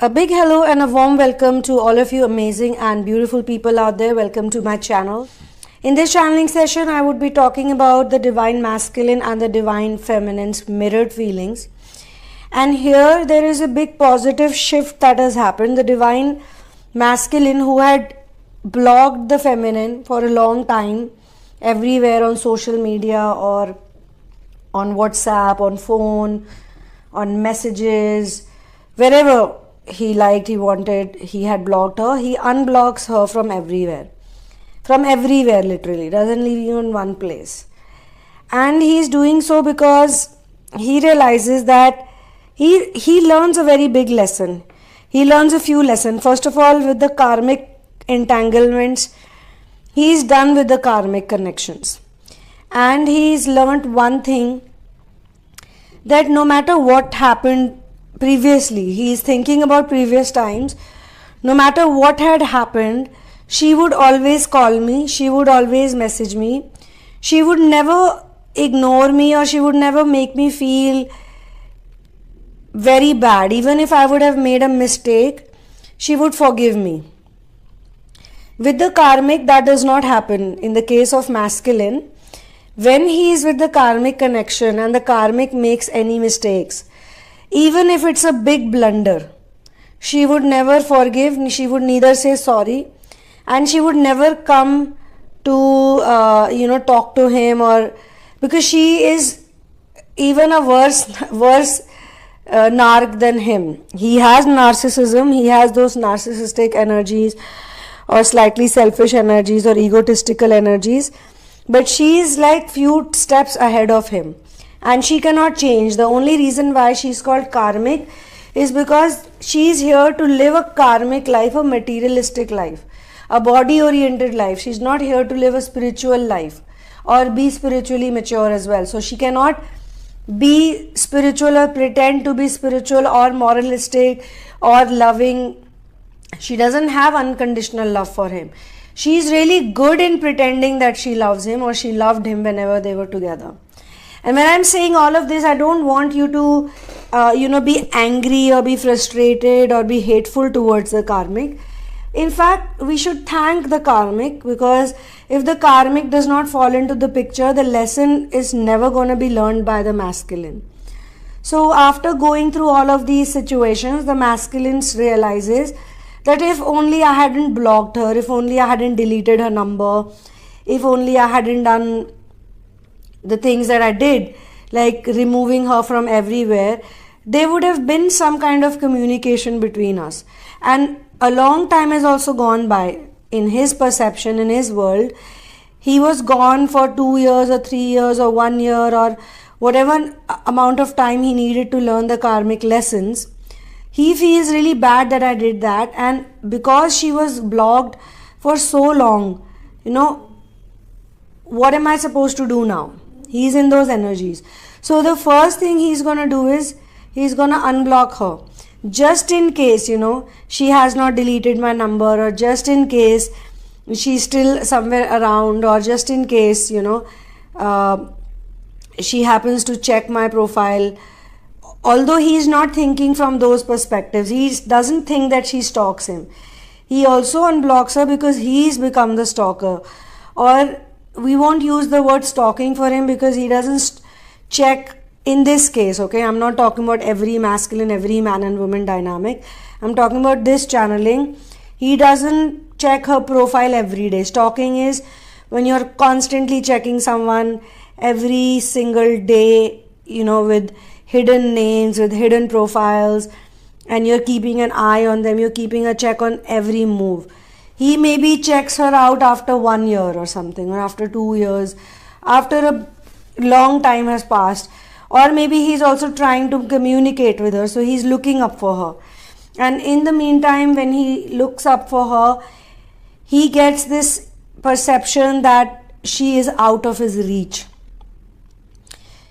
A big hello and a warm welcome to all of you amazing and beautiful people out there. Welcome to my channel. In this channeling session, I would be talking about the divine masculine and the divine feminine's mirrored feelings. And here there is a big positive shift that has happened. The divine masculine, who had blocked the feminine for a long time, everywhere on social media or on WhatsApp, on phone, on messages, wherever he liked, he wanted, he had blocked her. He unblocks her from everywhere literally, doesn't leave you in one place. And he's doing so because he realizes that he learns a very big lesson. He learns a few lessons. First of all, with the karmic entanglements, he's done with the karmic connections. And he's learned one thing, that no matter what happened previously, he is thinking about previous times, no matter what had happened, she would always call me, she would always message me, she would never ignore me, or she would never make me feel very bad. Even if I would have made a mistake, she would forgive me. With the karmic, that does not happen. In the case of masculine, when he is with the karmic connection and the karmic makes any mistakes, even if it's a big blunder, she would never forgive, she would neither say sorry, and she would never come to talk to him, or because she is even a worse narc than him. He has narcissism, he has those narcissistic energies or slightly selfish energies or egotistical energies, but she is like few steps ahead of him. And she cannot change. The only reason why she's called karmic is because she's here to live a karmic life, a materialistic life, a body-oriented life. She's not here to live a spiritual life or be spiritually mature as well. So she cannot be spiritual or pretend to be spiritual or moralistic or loving. She doesn't have unconditional love for him. She's really good in pretending that she loves him or she loved him whenever they were together. And when I'm saying all of this, I don't want you to, be angry or be frustrated or be hateful towards the karmic. In fact, we should thank the karmic, because if the karmic does not fall into the picture, the lesson is never going to be learned by the masculine. So after going through all of these situations, the masculine realizes that if only I hadn't blocked her, if only I hadn't deleted her number, if only I hadn't done the things that I did, like removing her from everywhere, there would have been some kind of communication between us. And a long time has also gone by. In his perception, in his world, he was gone for 2 years or 3 years or 1 year or whatever amount of time he needed to learn the karmic lessons. He feels really bad that I did that, and because she was blocked for so long, what am I supposed to do now? He's in those energies. So the first thing he's going to do is he's going to unblock her. Just in case, she has not deleted my number, or just in case she's still somewhere around, or just in case, she happens to check my profile. Although he's not thinking from those perspectives, he doesn't think that she stalks him. He also unblocks her because he's become the stalker. Or we won't use the word stalking for him because he doesn't check in this case, okay? I'm not talking about every masculine, every man and woman dynamic. I'm talking about this channeling. He doesn't check her profile every day. Stalking is when you're constantly checking someone every single day, with hidden names, with hidden profiles, and you're keeping an eye on them, you're keeping a check on every move. He maybe checks her out after 1 year or something, or after 2 years, after a long time has passed, or maybe he's also trying to communicate with her, so he's looking up for her. And in the meantime, when he looks up for her, he gets this perception that she is out of his reach.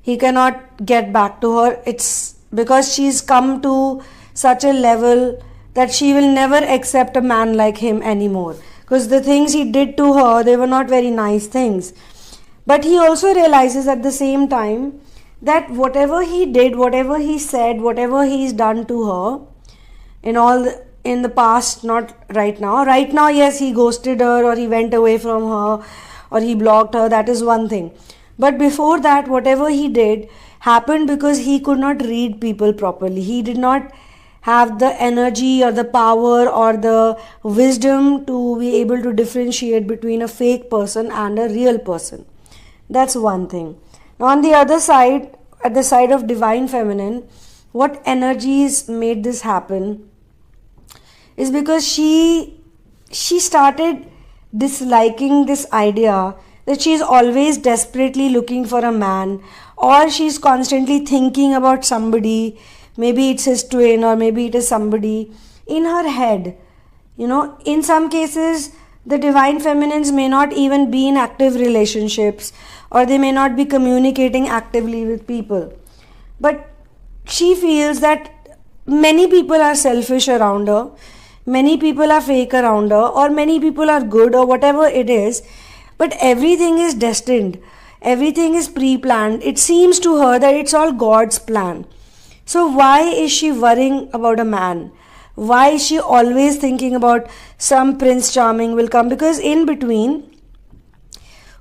He cannot get back to her. It's because she's come to such a level that she will never accept a man like him anymore. Because the things he did to her, they were not very nice things. But he also realizes at the same time that whatever he did, whatever he said, whatever he's done to her, in the past, not right now. Right now, yes, he ghosted her, or he went away from her, or he blocked her. That is one thing. But before that, whatever he did happened because he could not read people properly. He did not have the energy or the power or the wisdom to be able to differentiate between a fake person and a real person. That's one thing. Now, on the other side, at the side of divine feminine, what energies made this happen is because she started disliking this idea that she is always desperately looking for a man, or she's constantly thinking about somebody, maybe it's his twin, or maybe it is somebody in her head. In some cases, the divine feminines may not even be in active relationships, or they may not be communicating actively with people. But she feels that many people are selfish around her, many people are fake around her, or many people are good, or whatever it is, but everything is destined, everything is pre-planned. It seems to her that it's all God's plan. So why is she worrying about a man? Why is she always thinking about some Prince Charming will come? Because in between,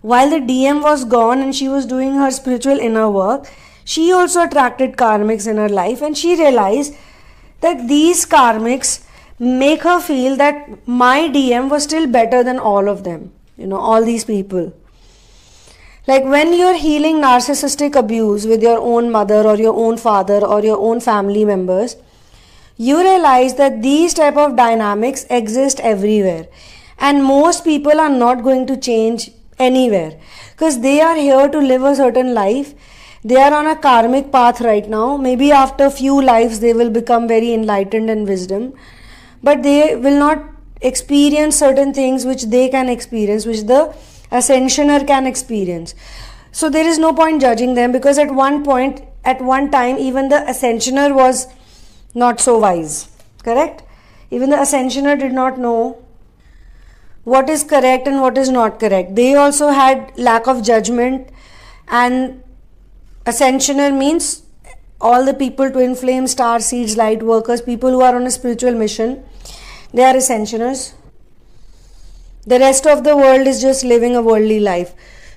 while the DM was gone and she was doing her spiritual inner work, she also attracted karmics in her life, and she realized that these karmics make her feel that my DM was still better than all of them, all these people. Like when you're healing narcissistic abuse with your own mother or your own father or your own family members, you realize that these type of dynamics exist everywhere, and most people are not going to change anywhere because they are here to live a certain life. They are on a karmic path right now. Maybe after a few lives they will become very enlightened and wisdom, but they will not experience certain things which they can experience, which the ascensioner can experience. So there is no point judging them, because at one time, even the ascensioner was not so wise. Correct? Even the ascensioner did not know what is correct and what is not correct. They also had lack of judgment, and ascensioner means all the people, twin flame, star seeds, light workers, people who are on a spiritual mission, they are ascensioners. The rest of the world is just living a worldly life.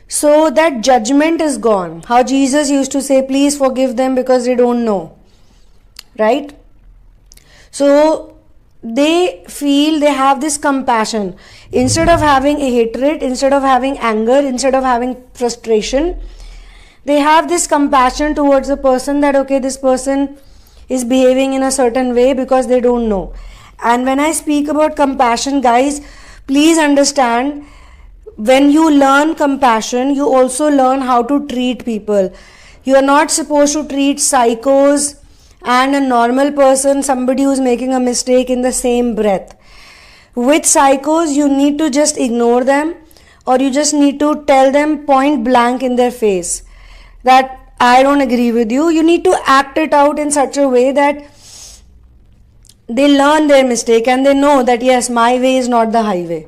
So that judgment is gone. How Jesus used to say, please forgive them because they don't know. Right? So they feel they have this compassion. Instead of having a hatred, instead of having anger, instead of having frustration, they have this compassion towards a person that, okay, this person is behaving in a certain way because they don't know. And when I speak about compassion, guys, please understand, when you learn compassion, you also learn how to treat people. You are not supposed to treat psychos and a normal person, somebody who is making a mistake, in the same breath. With psychos, you need to just ignore them, or you just need to tell them point blank in their face that I don't agree with you. You need to act it out in such a way that they learn their mistake and they know that yes, my way is not the highway.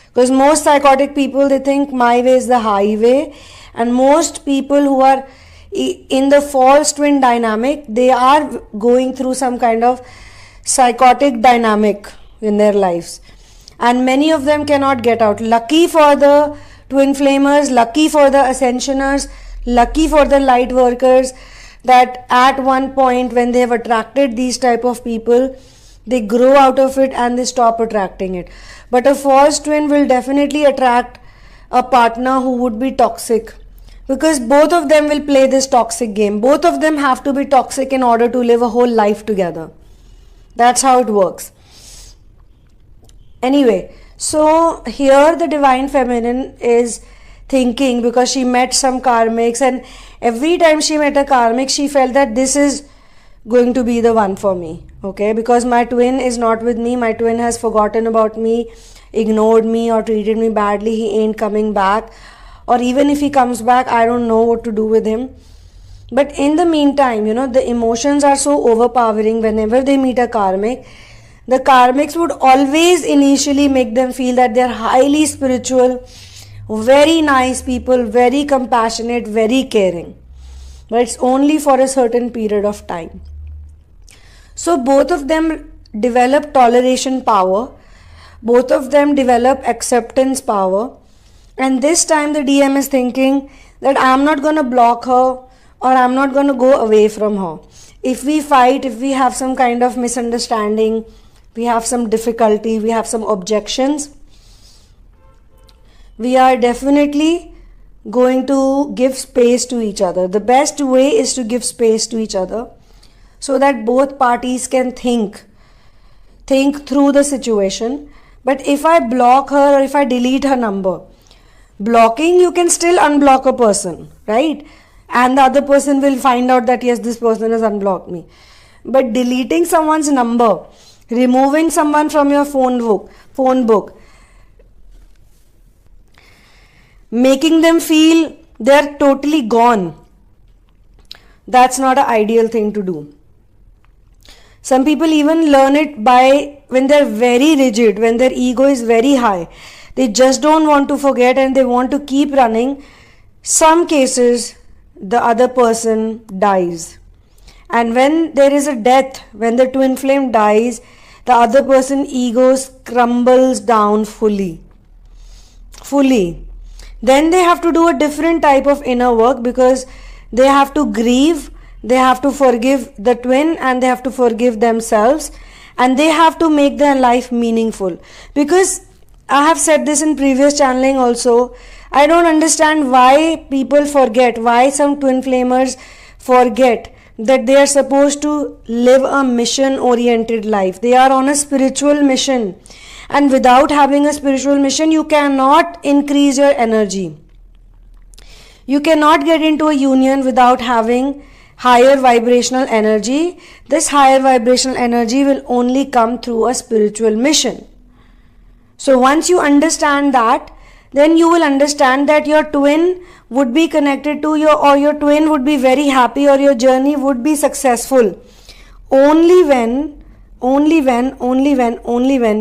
Because most psychotic people, they think my way is the highway, and most people who are in the false twin dynamic, they are going through some kind of psychotic dynamic in their lives, and many of them cannot get out. Lucky for the twin flamers, lucky for the ascensioners, lucky for the light workers, that at one point when they have attracted these type of people, they grow out of it and they stop attracting it. But a false twin will definitely attract a partner who would be toxic, because both of them will play this toxic game. Both of them have to be toxic in order to live a whole life together. That's how it works. Anyway, so here the divine feminine is thinking, because she met some karmics, and every time she met a karmic, she felt that this is going to be the one for me. Okay, because my twin is not with me, my twin has forgotten about me, ignored me, or treated me badly, he ain't coming back, or even if he comes back, I don't know what to do with him. But in the meantime, the emotions are so overpowering. Whenever they meet a karmic, the karmics would always initially make them feel that they're highly spiritual, very nice people, very compassionate, very caring. But it's only for a certain period of time. So both of them develop toleration power. Both of them develop acceptance power. And this time the DM is thinking that I'm not going to block her, or I'm not going to go away from her. If we fight, if we have some kind of misunderstanding, we have some difficulty, we have some objections, we are definitely going to give space to each other. The best way is to give space to each other so that both parties can think through the situation. But if I block her or if I delete her number, blocking, you can still unblock a person, right? And the other person will find out that yes, this person has unblocked me. But deleting someone's number, removing someone from your phone book, making them feel they're totally gone, that's not an ideal thing to do. Some people even learn it by when they're very rigid, when their ego is very high. They just don't want to forget and they want to keep running. Some cases, the other person dies. And when there is a death, when the twin flame dies, the other person's ego crumbles down fully. Then they have to do a different type of inner work, because they have to grieve, they have to forgive the twin, and they have to forgive themselves, and they have to make their life meaningful. Because I have said this in previous channeling also, I don't understand why people forget, why some twin flamers forget that they are supposed to live a mission oriented life. They are on a spiritual mission. And without having a spiritual mission, you cannot increase your energy. You cannot get into a union without having higher vibrational energy. This higher vibrational energy will only come through a spiritual mission. So once you understand that, then you will understand that your twin would be connected to you, or your twin would be very happy, or your journey would be successful only when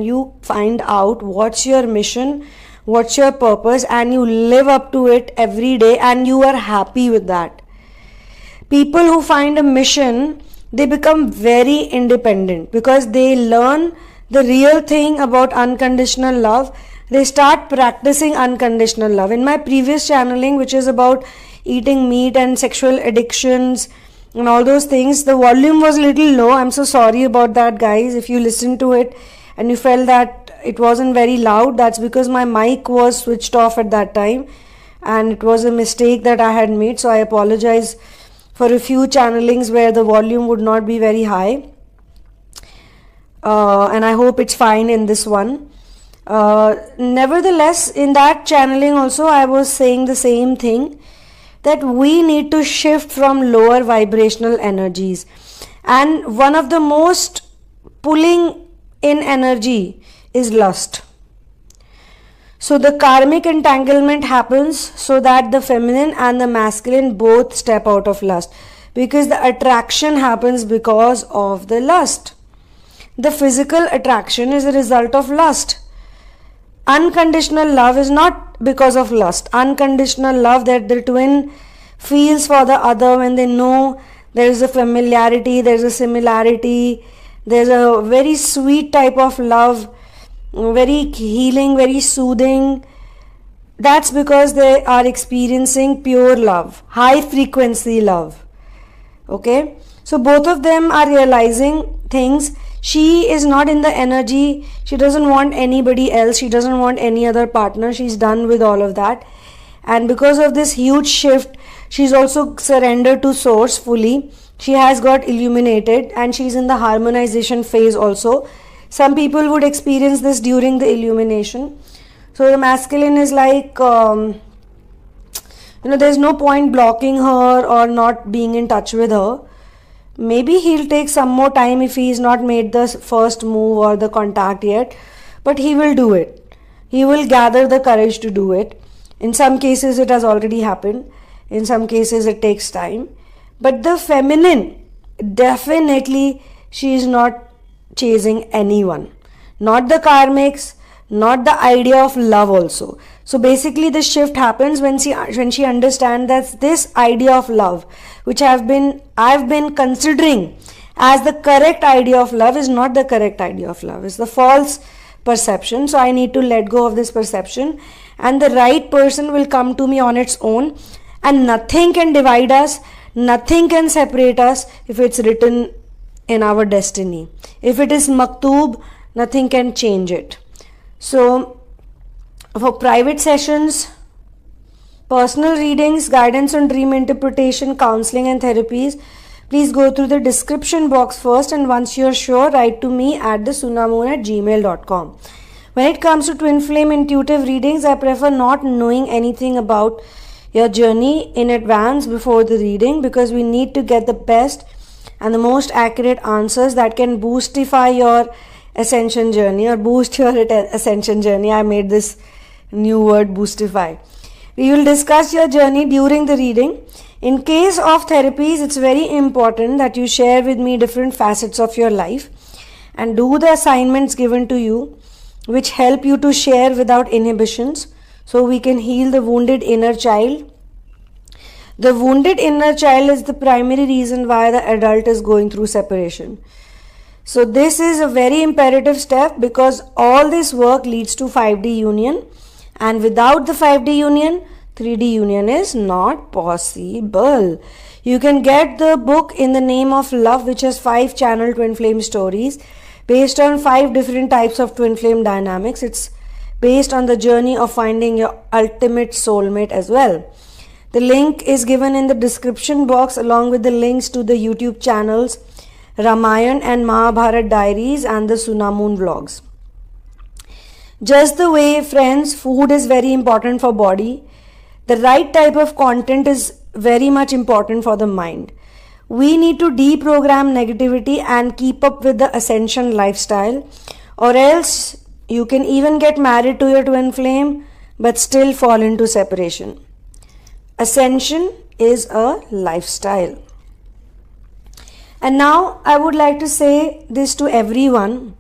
you find out what's your mission, what's your purpose, and you live up to it every day and you are happy with that. People who find a mission, they become very independent because they learn the real thing about unconditional love. They start practicing unconditional love. In my previous channeling, which is about eating meat and sexual addictions and all those things, the volume was a little low. I'm so sorry about that, guys. If you listened to it and you felt that it wasn't very loud, that's because my mic was switched off at that time and it was a mistake that I had made. So I apologize for a few channelings where the volume would not be very high. And I hope it's fine in this one. Nevertheless, in that channeling also, I was saying the same thing, that we need to shift from lower vibrational energies. And one of the most pulling in energy is lust. So the karmic entanglement happens so that the feminine and the masculine both step out of lust, because the attraction happens because of the lust. The physical attraction is a result of lust. Unconditional love is not because of lust. Unconditional love that the twin feels for the other when they know there is a familiarity, there is a similarity, there is a very sweet type of love, very healing, very soothing. That's because they are experiencing pure love, high frequency love. Okay? So both of them are realizing things. She is not in the energy. She doesn't want anybody else. She doesn't want any other partner. She's done with all of that. And because of this huge shift, she's also surrendered to source fully. She has got illuminated and she's in the harmonization phase also. Some people would experience this during the illumination. So the masculine is like, there's no point blocking her or not being in touch with her. Maybe he'll take some more time if he's not made the first move or the contact yet, but he will do it. He will gather the courage to do it. In some cases it has already happened. In some cases it takes time. But the feminine, definitely she is not chasing anyone. Not the karmics, not the idea of love also. So basically the shift happens when she understands that this idea of love, which I've been considering as the correct idea of love is not the correct idea of love. It's the false perception. So I need to let go of this perception, and the right person will come to me on its own, and nothing can divide us, nothing can separate us if it's written in our destiny. If it is maktub, nothing can change it. So for private sessions, personal readings, guidance on dream interpretation, counseling and therapies, please go through the description box first, and once you're sure, write to me at thesunamoon@gmail.com. When it comes to Twinflame intuitive readings, I prefer not knowing anything about your journey in advance before the reading, because we need to get the best and the most accurate answers that can boostify your ascension journey, or boost your ascension journey. I made this new word, boostify. We will discuss your journey during the reading. In case of therapies, it's very important that you share with me different facets of your life and do the assignments given to you, which help you to share without inhibitions, so we can heal the wounded inner child. The wounded inner child is the primary reason why the adult is going through separation. So this is a very imperative step, because all this work leads to 5D union, and without the 5D union, 3D union is not possible. You can get the book In the Name of Love, which has 5 channel twin flame stories based on 5 different types of twin flame dynamics. It's based on the journey of finding your ultimate soulmate as well. The link is given in the description box, along with the links to the YouTube channels Ramayan and Mahabharat Diaries and the Sunamoon vlogs. Just the way, friends, food is very important for body, the right type of content is very much important for the mind. We need to deprogram negativity and keep up with the ascension lifestyle, or else you can even get married to your twin flame but still fall into separation. Ascension is a lifestyle. And now I would like to say this to everyone,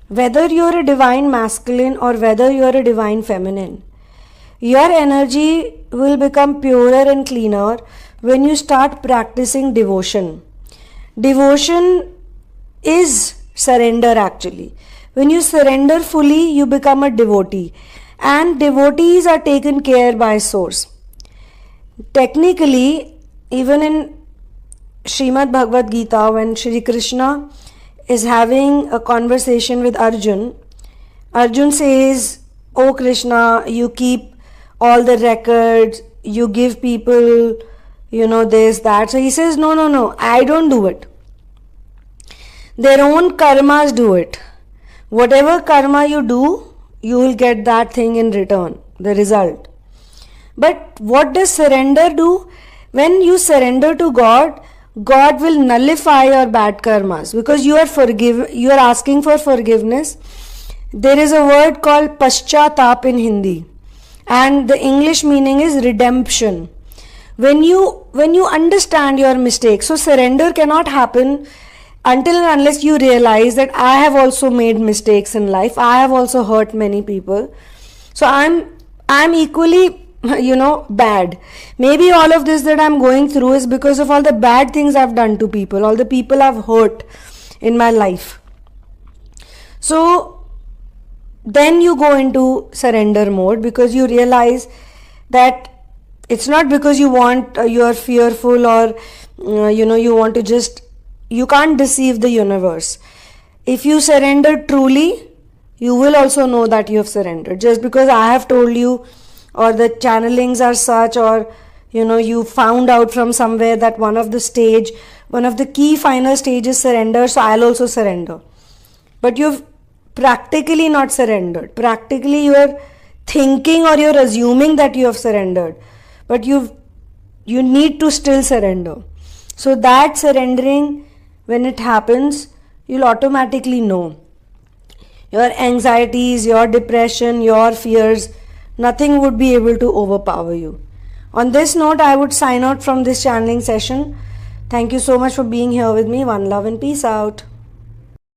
whether you're a divine masculine or whether you're a divine feminine, your energy will become purer and cleaner when you start practicing devotion. Devotion is surrender actually. When you surrender fully, you become a devotee, and devotees are taken care by source. Technically, even in Srimad Bhagavad Gita, when Shri Krishna is having a conversation with Arjun, Arjun says, "Oh Krishna, you keep all the records, you give people, this, that." So he says, no, I don't do it. Their own karmas do it. Whatever karma you do, you will get that thing in return, the result. But what does surrender do? When you surrender to God, God will nullify your bad karmas, because you are asking for forgiveness. There is a word called paschatap in Hindi, and the English meaning is redemption. When you understand your mistakes, so surrender cannot happen until and unless you realize that I have also made mistakes in life. I have also hurt many people. So I'm equally bad. Maybe all of this that I'm going through is because of all the bad things I've done to people, all the people I've hurt in my life. So then you go into surrender mode, because you realize that it's not because you're fearful, or you want to you can't deceive the universe. If you surrender truly, you will also know that you have surrendered. Just because I have told you, or the channelings are such, or you found out from somewhere that one of the key final stages surrender, so I'll also surrender. But you've practically not surrendered. Practically you are thinking, or you're assuming that you have surrendered, but you need to still surrender. So that surrendering, when it happens, you'll automatically know. Your anxieties, your depression, your fears, nothing would be able to overpower you. On this note, I would sign out from this channeling session. Thank you so much for being here with me. One love and peace out.